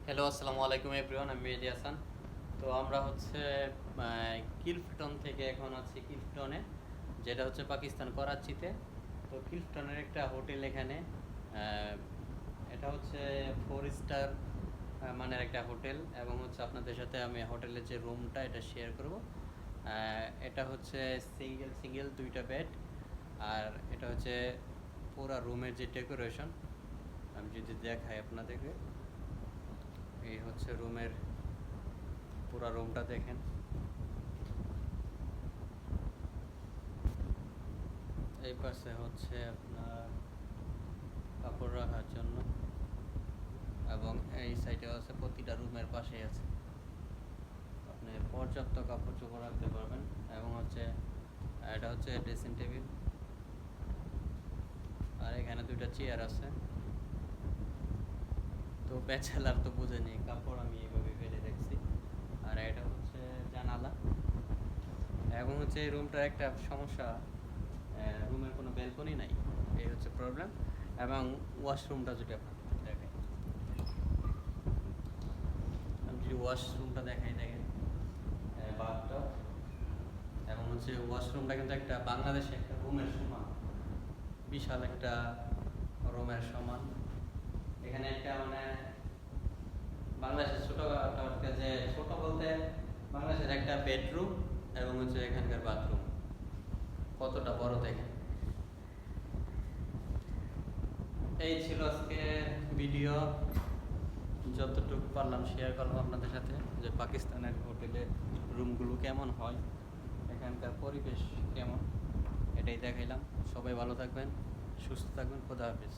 Hello, আসসালামু আলাইকুম everyone. আমি মেহেদী হাসান। তো আমরা হচ্ছে কিলফটন থেকে এখন আছি কিলফটনে, যেটা হচ্ছে পাকিস্তান করাচিতে। তো কিলফটনের একটা হোটেল এখানে, এটা হচ্ছে 4 স্টার মানের একটা হোটেল, এবং হচ্ছে আপনাদের সাথে আমি হোটেলের যে রুমটা এটা শেয়ার করব। এটা হচ্ছে সিঙ্গেল সিঙ্গেল 2টা বেড, আর এটা হচ্ছে পুরা রুমের যে ডেকোরেশন আমি যদি দেখাই আপনাদেরকে। এই হচ্ছে রুমের পুরা রুমটা দেখেন। এই পাশে হচ্ছে আপনার কাপড় রাখার জন্য, এবং এই সাইডে আছে প্রতিটা রুমের পাশেই আছে, আপনি পর্যাপ্ত কাপড় চোপড় রাখতে পারবেন। এবং হচ্ছে এটা হচ্ছে ড্রেসিং টেবিল, আর এখানে 2টা চেয়ার আছে। তো ব্যাচেলার তো বুঝেনি, কাপড় আমি এইভাবে ফেলে রাখছি। আর এটা হচ্ছে জানালা, এবং হচ্ছে এই রুমটার একটা সমস্যা, রুমের কোনো ব্যালকনি নাই, এই হচ্ছে প্রবলেম। এবং ওয়াশরুমটা যদি আপনার দেখেন, আমি যদি ওয়াশরুমটা দেখাই, দেখেন বাথটব, এবং হচ্ছে ওয়াশরুমটা কিন্তু একটা বাংলাদেশে একটা রুমের সমান, বিশাল একটা রুমের সমান। এখানে একটা মানে বাংলাদেশের ছোট যে ছোট বলতে বাংলাদেশের একটা বেডরুম, এবং হচ্ছে এখানকার বাথরুম কতটা বড় দেখেন। এই ছিল আজকে ভিডিও, যতটুকু পারলাম শেয়ার করলাম আপনাদের সাথে, যে পাকিস্তানের হোটেলে রুমগুলো কেমন হয়, এখানকার পরিবেশ কেমন, এটাই দেখাইলাম। সবাই ভালো থাকবেন, সুস্থ থাকবেন, খোদা হাফেজ।